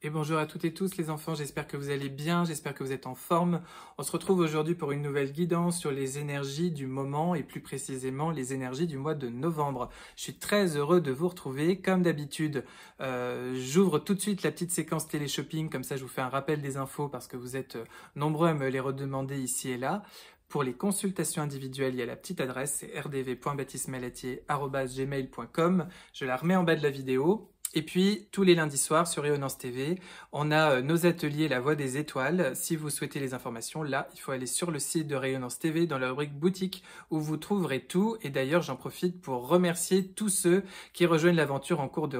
Et bonjour à toutes et tous les enfants, j'espère que vous allez bien, j'espère que vous êtes en forme. On se retrouve aujourd'hui pour une nouvelle guidance sur les énergies du moment et plus précisément les énergies du mois de novembre. Je suis très heureux de vous retrouver. Comme d'habitude, j'ouvre tout de suite la petite séquence télé-shopping, comme ça je vous fais un rappel des infos parce que vous êtes nombreux à me les redemander ici et là. Pour les consultations individuelles, il y a la petite adresse, c'est rdv.baptismalatier@gmail.com. Je la remets en bas de la vidéo. Et puis, tous les lundis soirs sur Rayonnance TV, on a nos ateliers La Voix des Étoiles. Si vous souhaitez les informations, là, il faut aller sur le site de Rayonnance TV dans la rubrique boutique où vous trouverez tout. Et d'ailleurs, j'en profite pour remercier tous ceux qui rejoignent l'aventure en cours de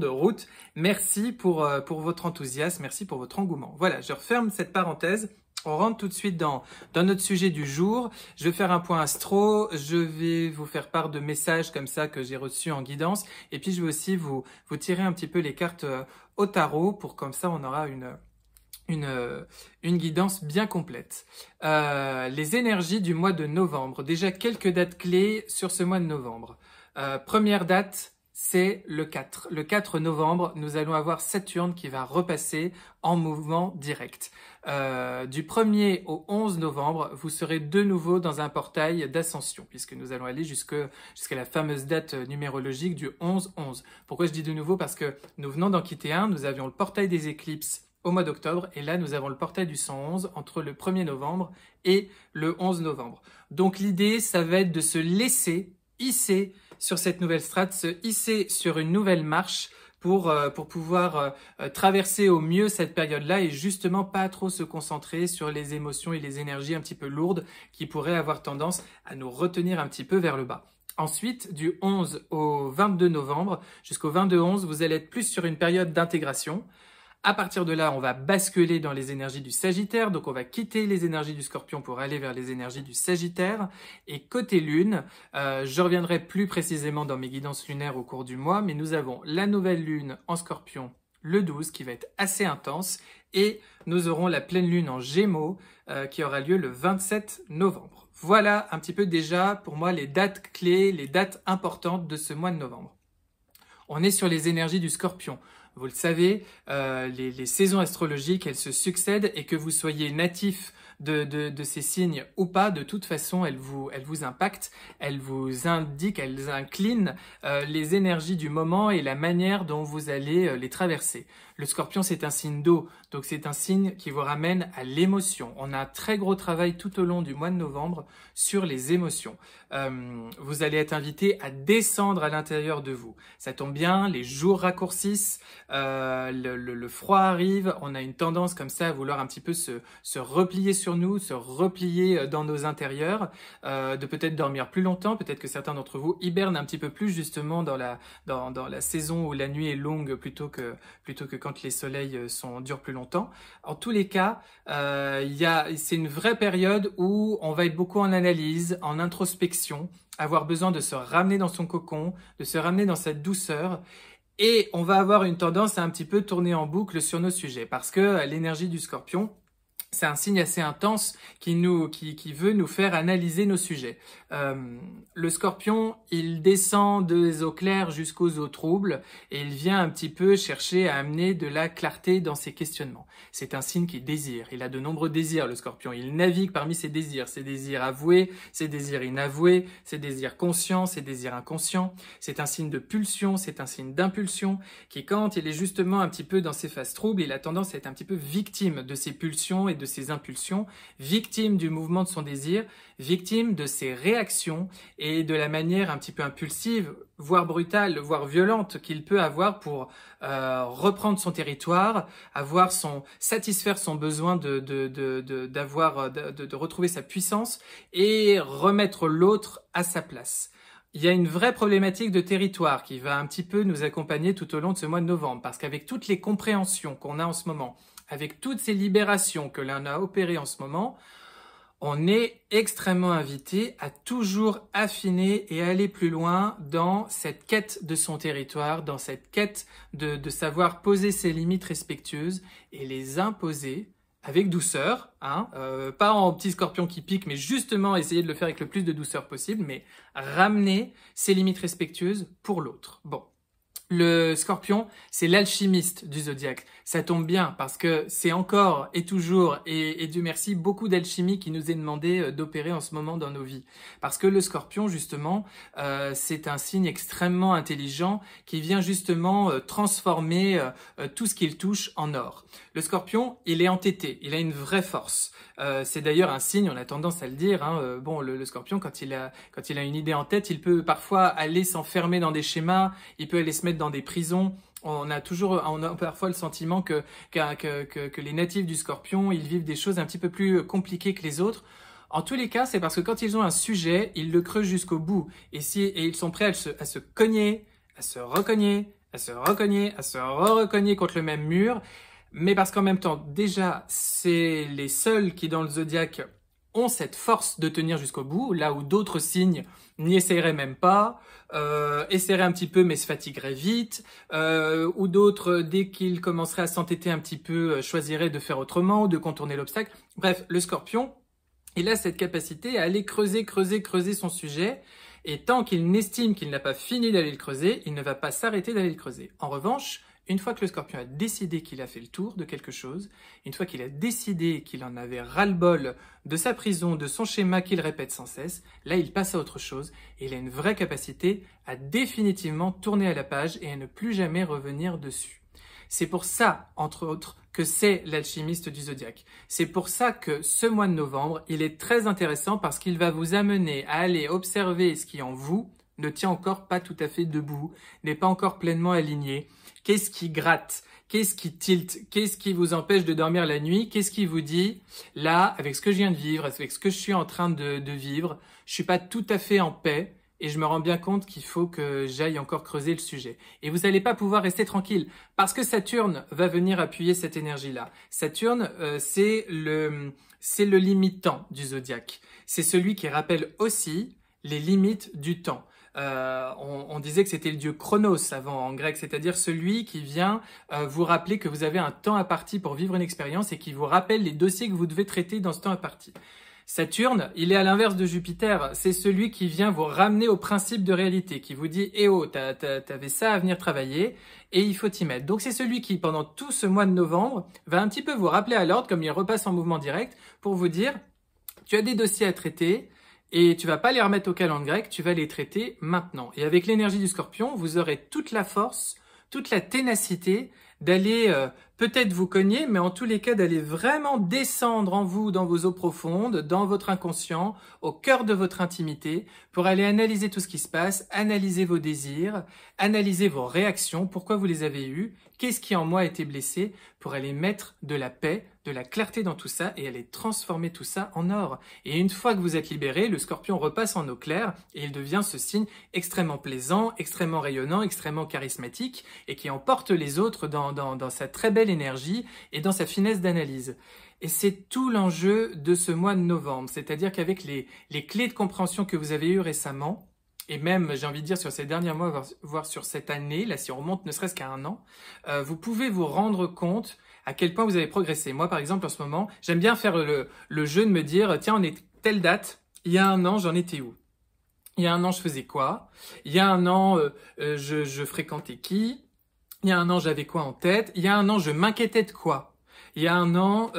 route. Merci pour votre enthousiasme, merci pour votre engouement. Voilà, je referme cette parenthèse. On rentre tout de suite dans notre sujet du jour. Je vais faire un point astro, je vais vous faire part de messages comme ça que j'ai reçus en guidance. Et puis je vais aussi vous tirer un petit peu les cartes au tarot pour comme ça on aura une guidance bien complète. Les énergies du mois de novembre. Déjà quelques dates clés sur ce mois de novembre. Première date, c'est le 4. Le 4 novembre, nous allons avoir Saturne qui va repasser en mouvement direct. Du 1er au 11 novembre, vous serez de nouveau dans un portail d'ascension, puisque nous allons aller jusqu'à la fameuse date numérologique du 11-11. Pourquoi je dis de nouveau? Parce que nous venons d'en quitter un, nous avions le portail des éclipses au mois d'octobre, et là nous avons le portail du 111 entre le 1er novembre et le 11 novembre. Donc l'idée, ça va être de se laisser hisser sur cette nouvelle strate, se hisser sur une nouvelle marche pour pouvoir traverser au mieux cette période-là et justement pas trop se concentrer sur les émotions et les énergies un petit peu lourdes qui pourraient avoir tendance à nous retenir un petit peu vers le bas. Ensuite, du 11 au 22 novembre jusqu'au 22-11, vous allez être plus sur une période d'intégration. À partir de là, on va basculer dans les énergies du Sagittaire, donc on va quitter les énergies du Scorpion pour aller vers les énergies du Sagittaire. Et côté Lune, je reviendrai plus précisément dans mes guidances lunaires au cours du mois, mais nous avons la nouvelle Lune en Scorpion le 12 qui va être assez intense et nous aurons la pleine Lune en Gémeaux qui aura lieu le 27 novembre. Voilà un petit peu déjà pour moi les dates clés, les dates importantes de ce mois de novembre. On est sur les énergies du Scorpion. Vous le savez, les saisons astrologiques, elles se succèdent et que vous soyez natif de ces signes ou pas, de toute façon, elles vous impactent, elles vous indiquent, elles inclinent les énergies du moment et la manière dont vous allez les traverser. Le Scorpion, c'est un signe d'eau, donc c'est un signe qui vous ramène à l'émotion. On a un très gros travail tout au long du mois de novembre sur les émotions. Vous allez être invité à descendre à l'intérieur de vous. Ça tombe bien, les jours raccourcissent, le froid arrive, on a une tendance comme ça à vouloir un petit peu se replier sur nous, se replier dans nos intérieurs, de peut-être dormir plus longtemps, peut-être que certains d'entre vous hibernent un petit peu plus justement dans la saison où la nuit est longue plutôt que quand les soleils durent plus longtemps. En tous les cas, c'est une vraie période où on va être beaucoup en analyse, en introspection, avoir besoin de se ramener dans son cocon, de se ramener dans cette douceur. Et on va avoir une tendance à un petit peu tourner en boucle sur nos sujets parce que l'énergie du Scorpion, c'est un signe assez intense qui veut nous faire analyser nos sujets. Le Scorpion, il descend des eaux claires jusqu'aux eaux troubles et il vient un petit peu chercher à amener de la clarté dans ses questionnements. C'est un signe qui désire. Il a de nombreux désirs, le Scorpion. Il navigue parmi ses désirs avoués, ses désirs inavoués, ses désirs conscients, ses désirs inconscients. C'est un signe de pulsion, c'est un signe d'impulsion qui, quand il est justement un petit peu dans ses phases troubles, il a tendance à être un petit peu victime de ses pulsions et de ses impulsions, victime du mouvement de son désir, victime de ses réactions et de la manière un petit peu impulsive, voire brutale, voire violente qu'il peut avoir pour reprendre son territoire, satisfaire son besoin de retrouver sa puissance et remettre l'autre à sa place. Il y a une vraie problématique de territoire qui va un petit peu nous accompagner tout au long de ce mois de novembre parce qu'avec toutes les compréhensions qu'on a en ce moment, avec toutes ces libérations que l'on a opérées en ce moment, on est extrêmement invité à toujours affiner et aller plus loin dans cette quête de son territoire, dans cette quête de savoir poser ses limites respectueuses et les imposer avec douceur, pas en petit scorpion qui pique, mais justement essayer de le faire avec le plus de douceur possible, mais ramener ses limites respectueuses pour l'autre. Bon. Le Scorpion, c'est l'alchimiste du zodiaque. Ça tombe bien parce que c'est encore et toujours, et Dieu merci, beaucoup d'alchimie qui nous est demandé d'opérer en ce moment dans nos vies. Parce que le Scorpion, justement, c'est un signe extrêmement intelligent qui vient justement transformer tout ce qu'il touche en or. Le Scorpion, il est entêté, il a une vraie force. C'est d'ailleurs un signe, on a tendance à le dire, hein, bon, le Scorpion, quand il a une idée en tête, il peut parfois aller s'enfermer dans des schémas, il peut aller se mettre dans des prisons. On a parfois le sentiment que les natifs du Scorpion, ils vivent des choses un petit peu plus compliquées que les autres. En tous les cas, c'est parce que quand ils ont un sujet, ils le creusent jusqu'au bout. Et ils sont prêts à se cogner, à se recogner, à se recogner, à se re-recogner contre le même mur. Mais parce qu'en même temps, déjà, c'est les seuls qui, dans le zodiaque, ont cette force de tenir jusqu'au bout, là où d'autres signes n'y essaieraient même pas, essaieraient un petit peu mais se fatigueraient vite, ou d'autres, dès qu'ils commenceraient à s'entêter un petit peu, choisiraient de faire autrement ou de contourner l'obstacle. Bref, le Scorpion, il a cette capacité à aller creuser son sujet, et tant qu'il n'estime qu'il n'a pas fini d'aller le creuser, il ne va pas s'arrêter d'aller le creuser. En revanche, une fois que le Scorpion a décidé qu'il a fait le tour de quelque chose, une fois qu'il a décidé qu'il en avait ras-le-bol de sa prison, de son schéma qu'il répète sans cesse, là il passe à autre chose et il a une vraie capacité à définitivement tourner à la page et à ne plus jamais revenir dessus. C'est pour ça, entre autres, que c'est l'alchimiste du zodiaque. C'est pour ça que ce mois de novembre, il est très intéressant parce qu'il va vous amener à aller observer ce qui en vous ne tient encore pas tout à fait debout, n'est pas encore pleinement aligné. Qu'est-ce qui gratte? Qu'est-ce qui tilte? Qu'est-ce qui vous empêche de dormir la nuit? Qu'est-ce qui vous dit, là, avec ce que je viens de vivre, avec ce que je suis en train de vivre, je suis pas tout à fait en paix et je me rends bien compte qu'il faut que j'aille encore creuser le sujet. Et vous n'allez pas pouvoir rester tranquille parce que Saturne va venir appuyer cette énergie-là. Saturne, c'est le limitant du zodiaque. C'est celui qui rappelle aussi les limites du temps. On disait que c'était le dieu Chronos avant en grec, c'est-à-dire celui qui vient vous rappeler que vous avez un temps imparti pour vivre une expérience et qui vous rappelle les dossiers que vous devez traiter dans ce temps imparti. Saturne, il est à l'inverse de Jupiter, c'est celui qui vient vous ramener au principe de réalité, qui vous dit « Eh oh, t'avais ça à venir travailler et il faut t'y mettre ». Donc c'est celui qui, pendant tout ce mois de novembre, va un petit peu vous rappeler à l'ordre, comme il repasse en mouvement direct, pour vous dire « Tu as des dossiers à traiter ». Et tu vas pas les remettre au calendrier grec, tu vas les traiter maintenant. Et avec l'énergie du Scorpion, vous aurez toute la force, toute la ténacité d'aller peut-être vous cogner, mais en tous les cas d'aller vraiment descendre en vous, dans vos eaux profondes, dans votre inconscient, au cœur de votre intimité, pour aller analyser tout ce qui se passe, analyser vos désirs, analyser vos réactions, pourquoi vous les avez eues, qu'est-ce qui en moi a été blessé, pour aller mettre de la paix, de la clarté dans tout ça et aller transformer tout ça en or. Et une fois que vous êtes libéré, le Scorpion repasse en eau claire et il devient ce signe extrêmement plaisant, extrêmement rayonnant, extrêmement charismatique et qui emporte les autres dans sa très belle énergie et dans sa finesse d'analyse. Et c'est tout l'enjeu de ce mois de novembre, c'est-à-dire qu'avec les clés de compréhension que vous avez eues récemment, et même, j'ai envie de dire, sur ces derniers mois, voire sur cette année, là, si on remonte ne serait-ce qu'à un an, vous pouvez vous rendre compte à quel point vous avez progressé. Moi, par exemple, en ce moment, j'aime bien faire le jeu de me dire, tiens, on est telle date, il y a un an, j'en étais où? Il y a un an, je faisais quoi? Il y a un an, je fréquentais qui? Il y a un an, j'avais quoi en tête? Il y a un an, je m'inquiétais de quoi? Il y a un an,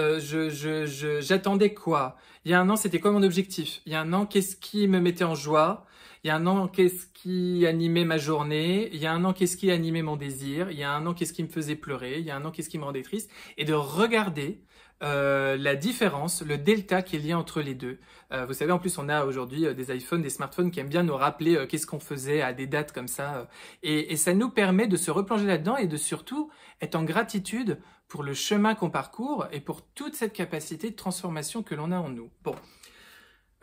j'attendais quoi? Il y a un an, c'était quoi mon objectif? Il y a un an, qu'est-ce qui me mettait en joie? Il y a un an, qu'est-ce qui animait ma journée? Il y a un an, qu'est-ce qui animait mon désir? Il y a un an, qu'est-ce qui me faisait pleurer? Il y a un an, qu'est-ce qui me rendait triste? Et de regarder la différence, le delta qu'il y a entre les deux. Vous savez, en plus, on a aujourd'hui des iPhones, des smartphones qui aiment bien nous rappeler qu'est-ce qu'on faisait à des dates comme ça. Et ça nous permet de se replonger là-dedans et de surtout être en gratitude pour le chemin qu'on parcourt et pour toute cette capacité de transformation que l'on a en nous. Bon.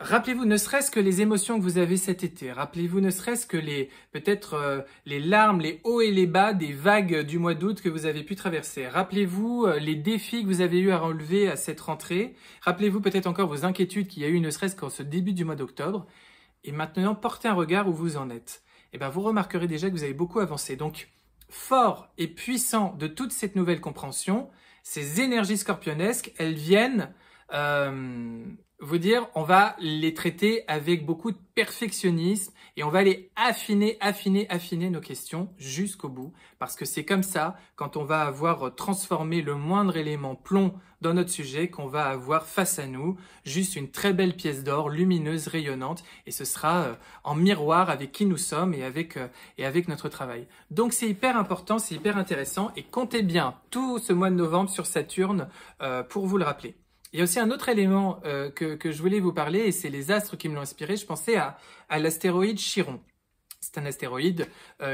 Rappelez-vous ne serait-ce que les émotions que vous avez cet été. Rappelez-vous ne serait-ce que peut-être les larmes, les hauts et les bas des vagues du mois d'août que vous avez pu traverser. Rappelez-vous les défis que vous avez eu à relever à cette rentrée. Rappelez-vous peut-être encore vos inquiétudes qu'il y a eu ne serait-ce qu'en ce début du mois d'octobre. Et maintenant, portez un regard où vous en êtes. Et bien, vous remarquerez déjà que vous avez beaucoup avancé. Donc, fort et puissant de toute cette nouvelle compréhension, ces énergies scorpionesques, elles viennent vous dire, on va les traiter avec beaucoup de perfectionnisme et on va aller affiner nos questions jusqu'au bout. Parce que c'est comme ça, quand on va avoir transformé le moindre élément plomb dans notre sujet, qu'on va avoir face à nous juste une très belle pièce d'or, lumineuse, rayonnante, et ce sera en miroir avec qui nous sommes et avec notre travail. Donc c'est hyper important, c'est hyper intéressant, et comptez bien tout ce mois de novembre sur Saturne pour vous le rappeler. Il y a aussi un autre élément que je voulais vous parler, et c'est les astres qui me l'ont inspiré. Je pensais à l'astéroïde Chiron. C'est un astéroïde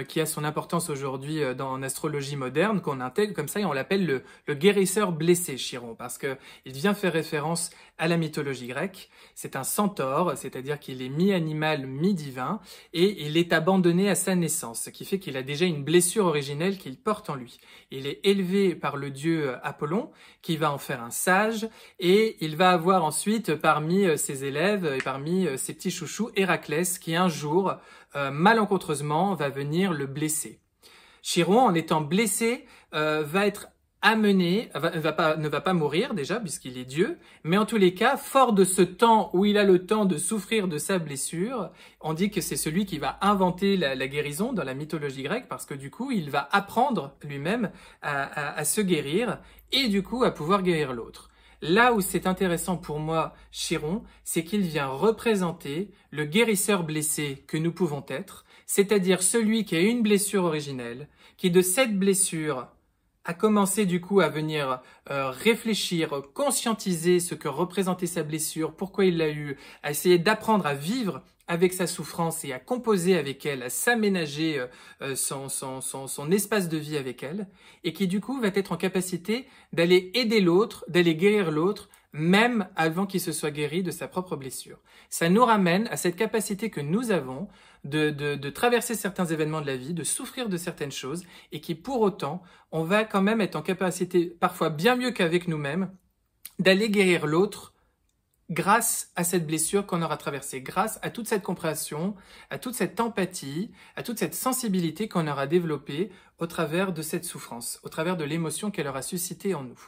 qui a son importance aujourd'hui en astrologie moderne, qu'on intègre comme ça et on l'appelle le guérisseur blessé, Chiron, parce qu'il vient faire référence à la mythologie grecque. C'est un centaure, c'est-à-dire qu'il est mi-animal, mi-divin, et il est abandonné à sa naissance, ce qui fait qu'il a déjà une blessure originelle qu'il porte en lui. Il est élevé par le dieu Apollon, qui va en faire un sage, et il va avoir ensuite parmi ses élèves et parmi ses petits chouchous Héraclès, qui un jour malencontreusement va venir le blesser. Chiron, en étant blessé, va être amené, ne va pas mourir déjà puisqu'il est Dieu, mais en tous les cas, fort de ce temps où il a le temps de souffrir de sa blessure, on dit que c'est celui qui va inventer la guérison dans la mythologie grecque parce que du coup, il va apprendre lui-même à se guérir et du coup à pouvoir guérir l'autre. Là où c'est intéressant pour moi, Chiron, c'est qu'il vient représenter le guérisseur blessé que nous pouvons être, c'est-à-dire celui qui a une blessure originelle, qui de cette blessure a commencé du coup à venir réfléchir, conscientiser ce que représentait sa blessure, pourquoi il l'a eu, à essayer d'apprendre à vivre avec sa souffrance et à composer avec elle, à s'aménager son espace de vie avec elle, et qui du coup va être en capacité d'aller aider l'autre, d'aller guérir l'autre, même avant qu'il se soit guéri de sa propre blessure. Ça nous ramène à cette capacité que nous avons de traverser certains événements de la vie, de souffrir de certaines choses, et qui pour autant, on va quand même être en capacité, parfois bien mieux qu'avec nous-mêmes, d'aller guérir l'autre grâce à cette blessure qu'on aura traversée, grâce à toute cette compréhension, à toute cette empathie, à toute cette sensibilité qu'on aura développée au travers de cette souffrance, au travers de l'émotion qu'elle aura suscitée en nous.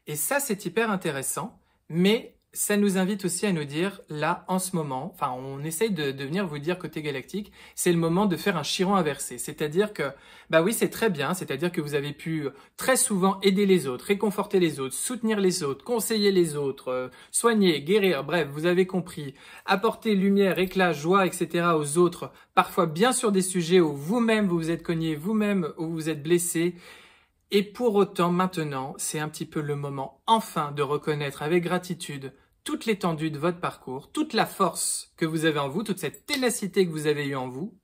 Et ça, c'est hyper intéressant, mais ça nous invite aussi à nous dire, là, en ce moment, enfin, on essaye de venir vous dire côté galactique, c'est le moment de faire un Chiron inversé. C'est-à-dire que, bah oui, c'est très bien, c'est-à-dire que vous avez pu très souvent aider les autres, réconforter les autres, soutenir les autres, conseiller les autres, soigner, guérir, bref, vous avez compris, apporter lumière, éclat, joie, etc. aux autres, parfois bien sur des sujets où vous-même vous vous êtes cogné, vous-même où vous êtes blessé. Et pour autant, maintenant, c'est un petit peu le moment, enfin, de reconnaître avec gratitude toute l'étendue de votre parcours, toute la force que vous avez en vous, toute cette ténacité que vous avez eue en vous,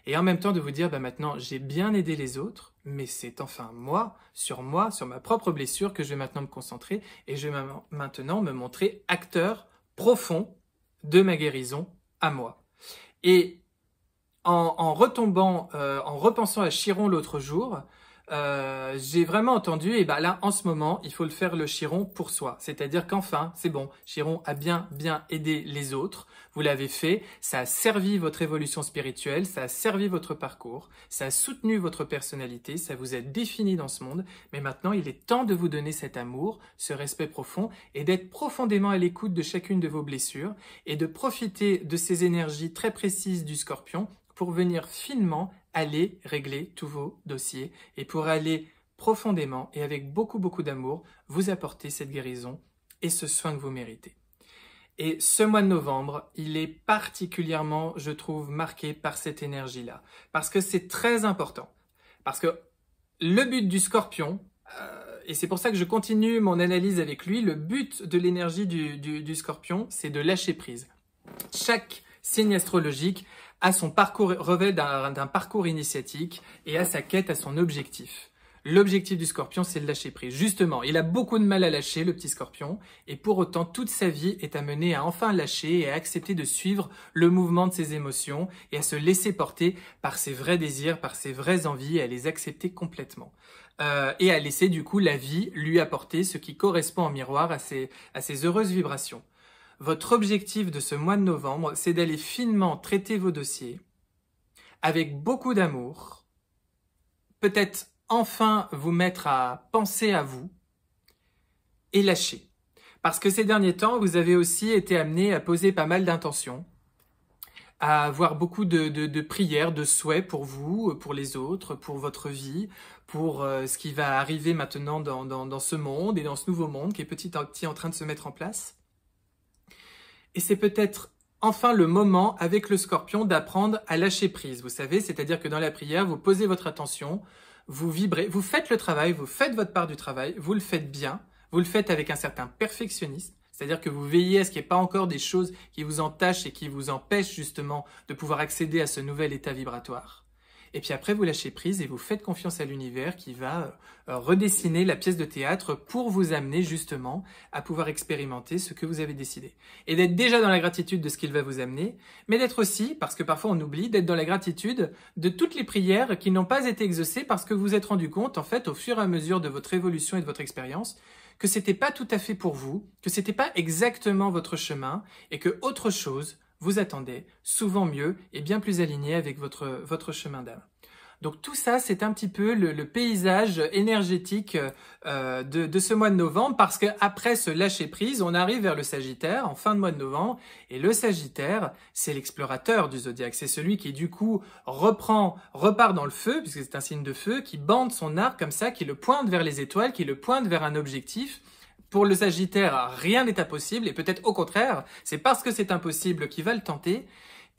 et en même temps de vous dire, bah maintenant, j'ai bien aidé les autres, mais c'est enfin moi, sur ma propre blessure, que je vais maintenant me concentrer, et je vais maintenant me montrer acteur profond de ma guérison à moi. Et en retombant, en repensant à Chiron l'autre jour, j'ai vraiment entendu, et ben là, en ce moment, il faut le faire le Chiron pour soi. C'est-à-dire qu'enfin, c'est bon, Chiron a bien aidé les autres. Vous l'avez fait, ça a servi votre évolution spirituelle, ça a servi votre parcours, ça a soutenu votre personnalité, ça vous a défini dans ce monde. Mais maintenant, il est temps de vous donner cet amour, ce respect profond, et d'être profondément à l'écoute de chacune de vos blessures, et de profiter de ces énergies très précises du Scorpion pour venir finement aller régler tous vos dossiers et pour aller profondément et avec beaucoup d'amour vous apporter cette guérison et ce soin que vous méritez. Et ce mois de novembre, il est particulièrement, je trouve, marqué par cette énergie-là. Parce que c'est très important. Parce que le but du Scorpion, et c'est pour ça que je continue mon analyse avec lui, le but de l'énergie du Scorpion, c'est de lâcher prise. Chaque signe astrologique a son parcours, revêt d'un parcours initiatique et a sa quête, à son objectif. L'objectif du Scorpion, c'est de lâcher prise. Justement, il a beaucoup de mal à lâcher, le petit Scorpion, et pour autant, toute sa vie est amenée à enfin lâcher et à accepter de suivre le mouvement de ses émotions et à se laisser porter par ses vrais désirs, par ses vraies envies et à les accepter complètement. Et à laisser du coup la vie lui apporter ce qui correspond en miroir à ses heureuses vibrations. Votre objectif de ce mois de novembre, c'est d'aller finement traiter vos dossiers avec beaucoup d'amour, peut-être enfin vous mettre à penser à vous et lâcher. Parce que ces derniers temps, vous avez aussi été amené à poser pas mal d'intentions, à avoir beaucoup de prières, de souhaits pour vous, pour les autres, pour votre vie, pour ce qui va arriver maintenant dans ce monde et dans ce nouveau monde qui est petit à petit en train de se mettre en place. Et c'est peut-être enfin le moment avec le Scorpion d'apprendre à lâcher prise. Vous savez, c'est-à-dire que dans la prière, vous posez votre attention, vous vibrez, vous faites le travail, vous faites votre part du travail, vous le faites bien, vous le faites avec un certain perfectionnisme. C'est-à-dire que vous veillez à ce qu'il n'y ait pas encore des choses qui vous entachent et qui vous empêchent justement de pouvoir accéder à ce nouvel état vibratoire. Et puis après, vous lâchez prise et vous faites confiance à l'univers qui va redessiner la pièce de théâtre pour vous amener justement à pouvoir expérimenter ce que vous avez décidé. Et d'être déjà dans la gratitude de ce qu'il va vous amener, mais d'être aussi, parce que parfois on oublie, d'être dans la gratitude de toutes les prières qui n'ont pas été exaucées parce que vous vous êtes rendu compte, en fait, au fur et à mesure de votre évolution et de votre expérience, que c'était pas tout à fait pour vous, que c'était pas exactement votre chemin et que autre chose vous attendait, souvent mieux et bien plus aligné avec votre chemin d'âme. Donc tout ça, c'est un petit peu le paysage énergétique de ce mois de novembre, parce qu'après ce lâcher-prise, on arrive vers le Sagittaire en fin de mois de novembre, et le Sagittaire, c'est l'explorateur du zodiaque, c'est celui qui du coup repart dans le feu, puisque c'est un signe de feu, qui bande son arc comme ça, qui le pointe vers les étoiles, qui le pointe vers un objectif. Pour le Sagittaire, rien n'est impossible, et peut-être au contraire, c'est parce que c'est impossible qu'il va le tenter,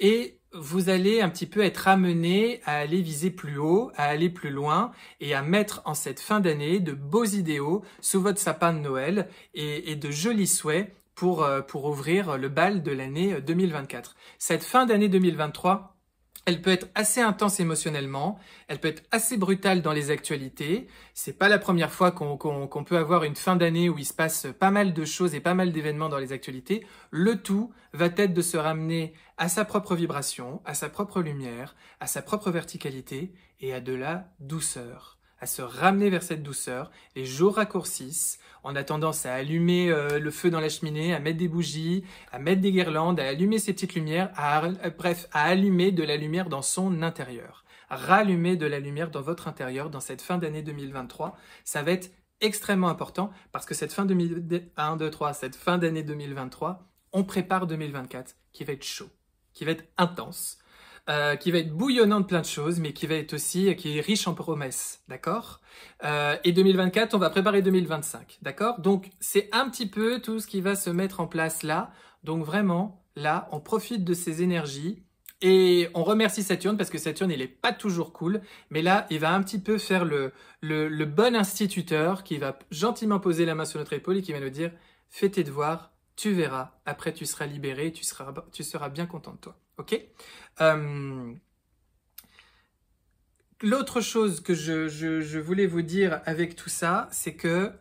et vous allez un petit peu être amené à aller viser plus haut, à aller plus loin, et à mettre en cette fin d'année de beaux idéaux sous votre sapin de Noël, et de jolis souhaits pour ouvrir le bal de l'année 2024. Cette fin d'année 2023, elle peut être assez intense émotionnellement, elle peut être assez brutale dans les actualités. C'est pas la première fois qu'on peut avoir une fin d'année où il se passe pas mal de choses et pas mal d'événements dans les actualités. Le tout va être de se ramener à sa propre vibration, à sa propre lumière, à sa propre verticalité et à de la douceur. À se ramener vers cette douceur. Les jours raccourcissent. On a tendance à allumer le feu dans la cheminée, à mettre des bougies, à mettre des guirlandes, à allumer ces petites lumières, bref, à allumer de la lumière dans son intérieur. Rallumer de la lumière dans votre intérieur dans cette fin d'année 2023. Ça va être extrêmement important parce que cette fin cette fin d'année 2023, on prépare 2024 qui va être chaud, qui va être intense. Qui va être bouillonnant de plein de choses, mais qui va être aussi, qui est riche en promesses, d'accord? Et 2024, on va préparer 2025, d'accord? Donc, c'est un petit peu tout ce qui va se mettre en place là. Donc, vraiment, là, on profite de ces énergies et on remercie Saturne parce que Saturne, il est pas toujours cool, mais là, il va un petit peu faire le bon instituteur qui va gentiment poser la main sur notre épaule et qui va nous dire, fais tes devoirs, tu verras, après tu seras libéré, tu seras bien content de toi. Ok. L'autre chose que je voulais vous dire avec tout ça, c'est que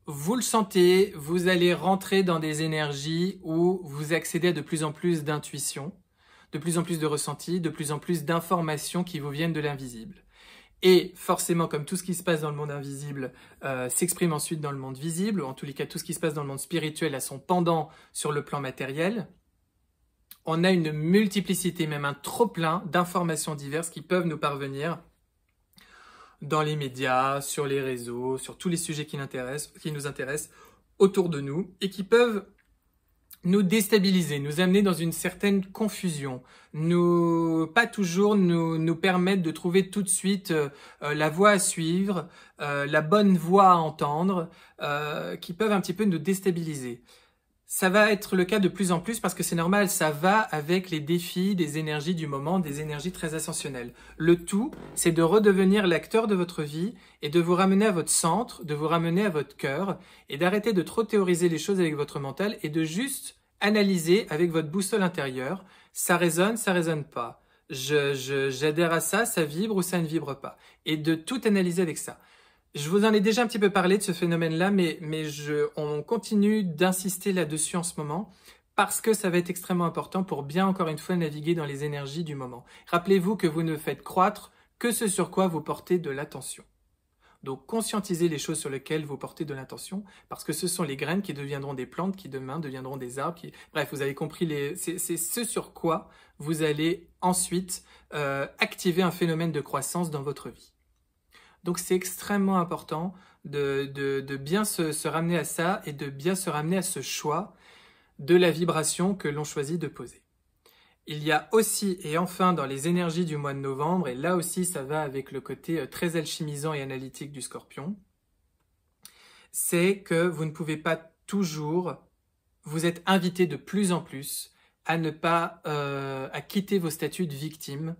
vous le sentez, vous allez rentrer dans des énergies où vous accédez à de plus en plus d'intuition, de plus en plus de ressenti, de plus en plus d'informations qui vous viennent de l'invisible. Et forcément, comme tout ce qui se passe dans le monde invisible s'exprime ensuite dans le monde visible, ou en tous les cas, tout ce qui se passe dans le monde spirituel a son pendant sur le plan matériel, on a une multiplicité, même un trop-plein d'informations diverses qui peuvent nous parvenir dans les médias, sur les réseaux, sur tous les sujets qui nous intéressent autour de nous, et qui peuvent nous déstabiliser, nous amener dans une certaine confusion, pas toujours nous permettre de trouver tout de suite la voie à suivre, la bonne voie à entendre, qui peuvent un petit peu nous déstabiliser. Ça va être le cas de plus en plus parce que c'est normal, ça va avec les défis des énergies du moment, des énergies très ascensionnelles. Le tout, c'est de redevenir l'acteur de votre vie et de vous ramener à votre centre, de vous ramener à votre cœur et d'arrêter de trop théoriser les choses avec votre mental et de juste analyser avec votre boussole intérieure. Ça résonne pas. J'adhère à ça, ça vibre ou ça ne vibre pas. Et de tout analyser avec ça. Je vous en ai déjà un petit peu parlé de ce phénomène-là, mais on continue d'insister là-dessus en ce moment parce que ça va être extrêmement important pour bien, encore une fois, naviguer dans les énergies du moment. Rappelez-vous que vous ne faites croître que ce sur quoi vous portez de l'attention. Donc, conscientisez les choses sur lesquelles vous portez de l'attention parce que ce sont les graines qui deviendront des plantes, qui demain deviendront des arbres. Bref, vous avez compris, c'est ce sur quoi vous allez ensuite activer un phénomène de croissance dans votre vie. Donc c'est extrêmement important de bien se ramener à ça et de bien se ramener à ce choix de la vibration que l'on choisit de poser. Il y a aussi, et enfin dans les énergies du mois de novembre, et là aussi ça va avec le côté très alchimisant et analytique du Scorpion, c'est que vous ne pouvez pas toujours, vous êtes invité de plus en plus à ne pas, à quitter vos statuts de victime,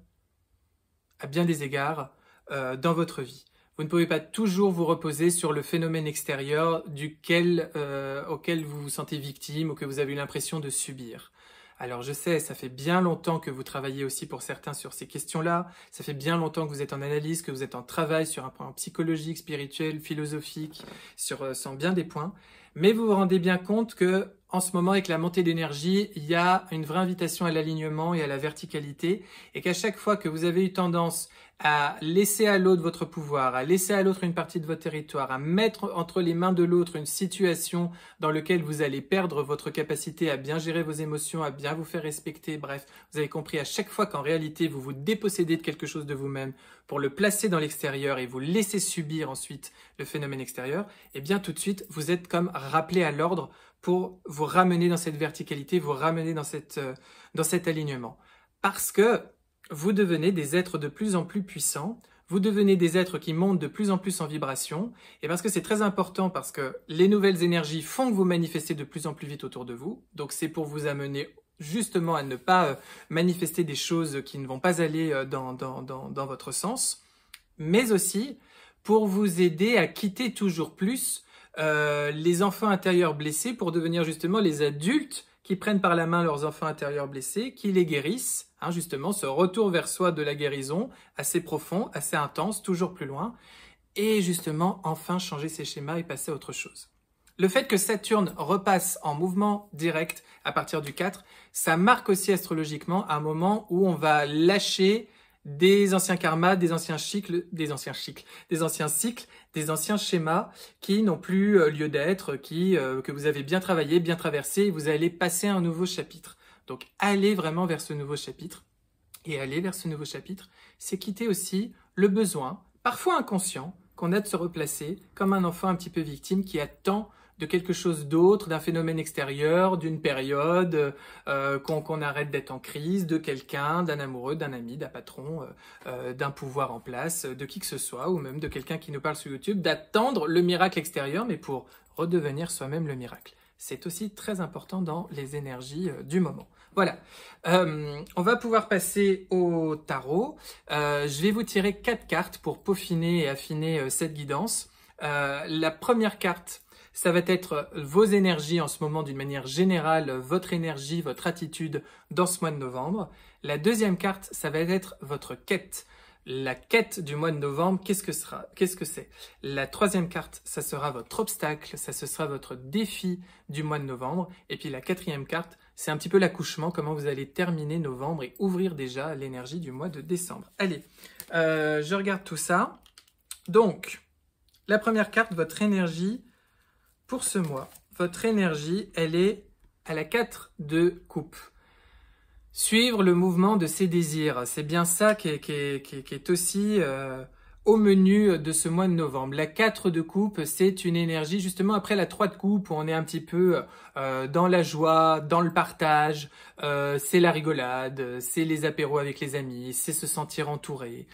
à bien des égards, dans votre vie. Vous ne pouvez pas toujours vous reposer sur le phénomène extérieur auquel vous vous sentez victime ou que vous avez eu l'impression de subir. Alors je sais, ça fait bien longtemps que vous travaillez aussi pour certains sur ces questions-là, ça fait bien longtemps que vous êtes en analyse, que vous êtes en travail sur un point psychologique, spirituel, philosophique, sur bien des points, mais vous vous rendez bien compte que en ce moment, avec la montée d'énergie, il y a une vraie invitation à l'alignement et à la verticalité, et qu'à chaque fois que vous avez eu tendance à laisser à l'autre votre pouvoir, à laisser à l'autre une partie de votre territoire, à mettre entre les mains de l'autre une situation dans laquelle vous allez perdre votre capacité à bien gérer vos émotions, à bien vous faire respecter, bref, vous avez compris à chaque fois qu'en réalité vous vous dépossédez de quelque chose de vous-même pour le placer dans l'extérieur et vous laisser subir ensuite le phénomène extérieur, et bien tout de suite vous êtes comme rappelé à l'ordre pour vous ramener dans cette verticalité, vous ramener dans cet alignement. Parce que vous devenez des êtres de plus en plus puissants, vous devenez des êtres qui montent de plus en plus en vibration, et parce que c'est très important, parce que les nouvelles énergies font que vous manifestez de plus en plus vite autour de vous, donc c'est pour vous amener justement à ne pas manifester des choses qui ne vont pas aller dans votre sens, mais aussi pour vous aider à quitter toujours plus les enfants intérieurs blessés pour devenir justement les adultes qui prennent par la main leurs enfants intérieurs blessés, qui les guérissent, justement ce retour vers soi de la guérison assez profond, assez intense, toujours plus loin, et justement enfin changer ces schémas et passer à autre chose. Le fait que Saturne repasse en mouvement direct à partir du 4, ça marque aussi astrologiquement un moment où on va lâcher des anciens karmas, des anciens cycles, des anciens schémas qui n'ont plus lieu d'être, que vous avez bien travaillé, bien traversé, et vous allez passer à un nouveau chapitre. Donc allez vraiment vers ce nouveau chapitre. Et aller vers ce nouveau chapitre, c'est quitter aussi le besoin, parfois inconscient, qu'on a de se replacer comme un enfant un petit peu victime qui attend de quelque chose d'autre, d'un phénomène extérieur, d'une période, qu'on arrête d'être en crise, de quelqu'un, d'un amoureux, d'un ami, d'un patron, d'un pouvoir en place, de qui que ce soit, ou même de quelqu'un qui nous parle sur YouTube, d'attendre le miracle extérieur, mais pour redevenir soi-même le miracle. C'est aussi très important dans les énergies du moment. Voilà, on va pouvoir passer au tarot. Je vais vous tirer 4 cartes pour peaufiner et affiner cette guidance. La première carte, ça va être vos énergies en ce moment d'une manière générale, votre énergie, votre attitude dans ce mois de novembre. La deuxième carte, ça va être votre quête. La quête du mois de novembre, qu'est-ce que c'est? La troisième carte, ça sera votre obstacle, ça ce sera votre défi du mois de novembre. Et puis la quatrième carte, c'est un petit peu l'accouchement, comment vous allez terminer novembre et ouvrir déjà l'énergie du mois de décembre. Allez, je regarde tout ça. Donc, la première carte, votre énergie pour ce mois. Votre énergie, elle est à la 4 de coupe. Suivre le mouvement de ses désirs, c'est bien ça qui est aussi au menu de ce mois de novembre. La 4 de coupe, c'est une énergie justement après la 3 de coupe où on est un petit peu dans la joie, dans le partage, c'est la rigolade, c'est les apéros avec les amis, c'est se sentir entouré,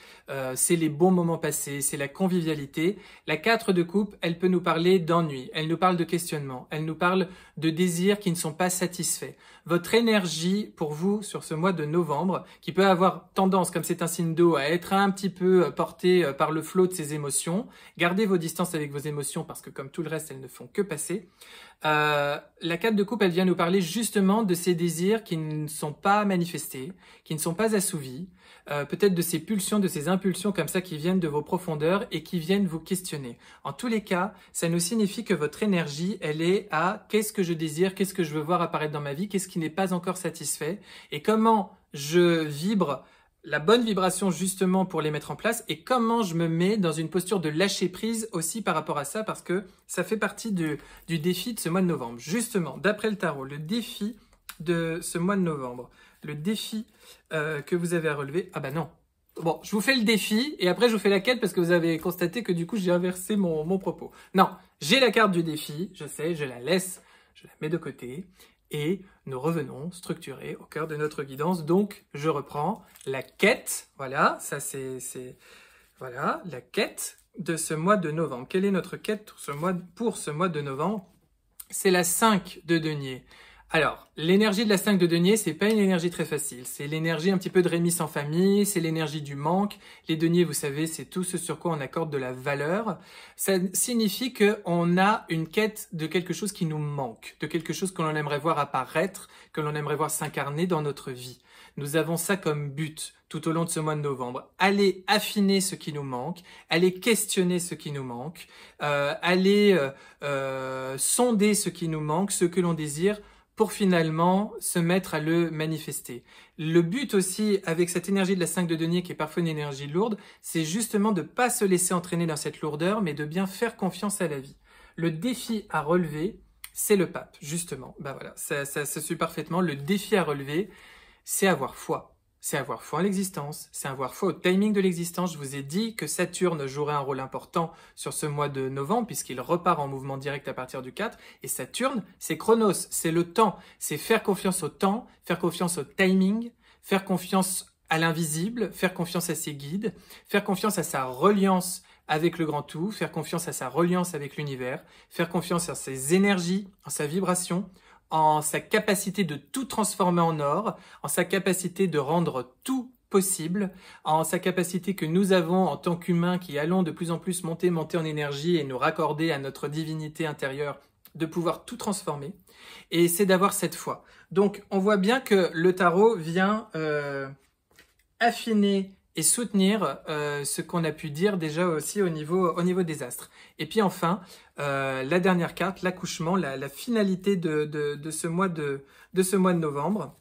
c'est les bons moments passés, c'est la convivialité. La 4 de coupe, elle peut nous parler d'ennui, elle nous parle de questionnement, elle nous parle de désirs qui ne sont pas satisfaits. Votre énergie pour vous sur ce mois de novembre, qui peut avoir tendance, comme c'est un signe d'eau, à être un petit peu porté par le flot de ses émotions. Gardez vos distances avec vos émotions parce que comme tout le reste, elles ne font que passer. La 4 de coupe, elle vient nous parler justement de ces désirs qui ne sont pas manifestés, qui ne sont pas assouvis, peut-être de ces pulsions, de ces impulsions comme ça qui viennent de vos profondeurs et qui viennent vous questionner. En tous les cas, ça nous signifie que votre énergie, elle est à qu'est-ce que je désire, qu'est-ce que je veux voir apparaître dans ma vie, qu'est-ce qui n'est pas encore satisfait et comment je vibre la bonne vibration justement pour les mettre en place et comment je me mets dans une posture de lâcher prise aussi par rapport à ça parce que ça fait partie du défi de ce mois de novembre. Justement, d'après le tarot, le défi de ce mois de novembre, le défi que vous avez à relever, ah bah non, Bon, je vous fais le défi et après je vous fais la quête parce que vous avez constaté que du coup j'ai inversé mon propos. Non, j'ai la carte du défi, je sais, je la laisse, je la mets de côté et nous revenons structurés au cœur de notre guidance. Donc je reprends la quête, voilà, ça c'est voilà, la quête de ce mois de novembre. Quelle est notre quête pour ce mois de novembre? C'est la 5 de denier. Alors, l'énergie de la 5 de denier, c'est pas une énergie très facile. C'est l'énergie un petit peu de Rémi sans famille, c'est l'énergie du manque. Les deniers, vous savez, c'est tout ce sur quoi on accorde de la valeur. Ça signifie qu'on a une quête de quelque chose qui nous manque, de quelque chose que l'on aimerait voir apparaître, que l'on aimerait voir s'incarner dans notre vie. Nous avons ça comme but tout au long de ce mois de novembre. Aller affiner ce qui nous manque, aller questionner ce qui nous manque, aller sonder ce qui nous manque, ce que l'on désire, pour finalement se mettre à le manifester. Le but aussi, avec cette énergie de la 5 de denier, qui est parfois une énergie lourde, c'est justement de ne pas se laisser entraîner dans cette lourdeur, mais de bien faire confiance à la vie. Le défi à relever, c'est le pape, justement. Ben voilà, ça se suit parfaitement. Le défi à relever, c'est avoir foi. C'est avoir foi en l'existence, c'est avoir foi au timing de l'existence. Je vous ai dit que Saturne jouerait un rôle important sur ce mois de novembre puisqu'il repart en mouvement direct à partir du 4. Et Saturne, c'est Chronos, c'est le temps. C'est faire confiance au temps, faire confiance au timing, faire confiance à l'invisible, faire confiance à ses guides, faire confiance à sa reliance avec le grand tout, faire confiance à sa reliance avec l'univers, faire confiance à ses énergies, en sa vibration, en sa capacité de tout transformer en or, en sa capacité de rendre tout possible, en sa capacité que nous avons en tant qu'humains qui allons de plus en plus monter en énergie et nous raccorder à notre divinité intérieure, de pouvoir tout transformer. Et c'est d'avoir cette foi. Donc on voit bien que le tarot vient affiner et soutenir ce qu'on a pu dire déjà aussi au niveau des astres. Et puis enfin, la dernière carte, l'accouchement, la finalité de ce mois de novembre,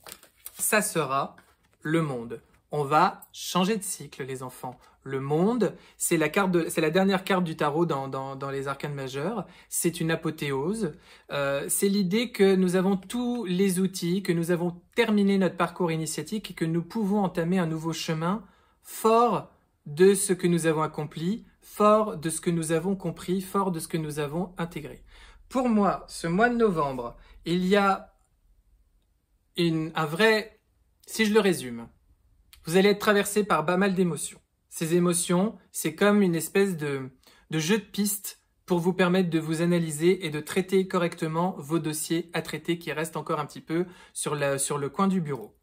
ça sera le monde. On va changer de cycle, les enfants. Le monde, c'est la dernière carte du tarot dans les arcanes majeures. C'est une apothéose. C'est l'idée que nous avons tous les outils, que nous avons terminé notre parcours initiatique et que nous pouvons entamer un nouveau chemin fort de ce que nous avons accompli, fort de ce que nous avons compris, fort de ce que nous avons intégré. Pour moi, ce mois de novembre, il y a un vrai... Si je le résume, vous allez être traversé par pas mal d'émotions. Ces émotions, c'est comme une espèce de jeu de piste pour vous permettre de vous analyser et de traiter correctement vos dossiers à traiter qui restent encore un petit peu sur le coin du bureau.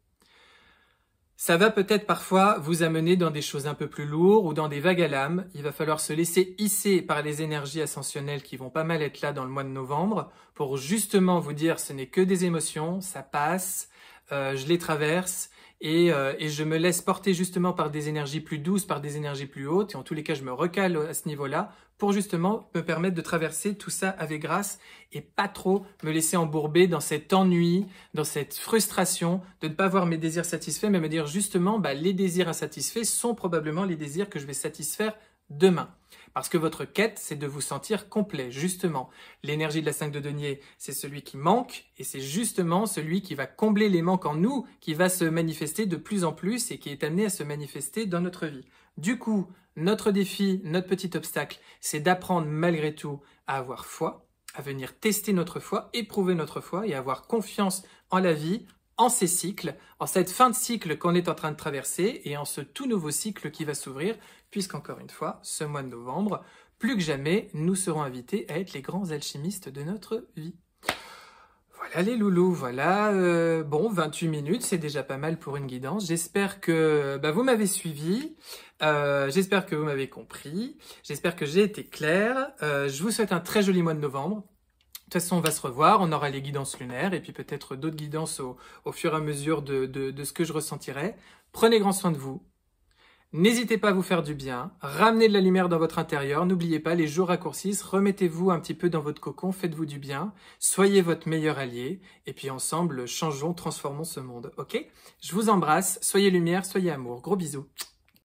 Ça va peut-être parfois vous amener dans des choses un peu plus lourdes ou dans des vagues à l'âme. Il va falloir se laisser hisser par les énergies ascensionnelles qui vont pas mal être là dans le mois de novembre pour justement vous dire ce n'est que des émotions, ça passe, je les traverse et je me laisse porter justement par des énergies plus douces, par des énergies plus hautes et en tous les cas je me recale à ce niveau-là pour justement me permettre de traverser tout ça avec grâce et pas trop me laisser embourber dans cet ennui, dans cette frustration de ne pas voir mes désirs satisfaits, mais me dire justement, les désirs insatisfaits sont probablement les désirs que je vais satisfaire demain. Parce que votre quête, c'est de vous sentir complet, justement. L'énergie de la 5 de denier, c'est celui qui manque, et c'est justement celui qui va combler les manques en nous, qui va se manifester de plus en plus et qui est amené à se manifester dans notre vie. Du coup, notre défi, notre petit obstacle, c'est d'apprendre malgré tout à avoir foi, à venir tester notre foi, éprouver notre foi et avoir confiance en la vie, en ces cycles, en cette fin de cycle qu'on est en train de traverser et en ce tout nouveau cycle qui va s'ouvrir, puisqu'encore une fois, ce mois de novembre, plus que jamais, nous serons invités à être les grands alchimistes de notre vie. Voilà les loulous, voilà, bon, 28 minutes, c'est déjà pas mal pour une guidance. J'espère que vous m'avez suivi, j'espère que vous m'avez compris, j'espère que j'ai été clair. Je vous souhaite un très joli mois de novembre. De toute façon, on va se revoir, on aura les guidances lunaires et puis peut-être d'autres guidances au fur et à mesure de ce que je ressentirai. Prenez grand soin de vous. N'hésitez pas à vous faire du bien, ramenez de la lumière dans votre intérieur, n'oubliez pas, les jours raccourcissent, remettez-vous un petit peu dans votre cocon, faites-vous du bien, soyez votre meilleur allié, et puis ensemble, changeons, transformons ce monde, ok? Je vous embrasse, soyez lumière, soyez amour, gros bisous.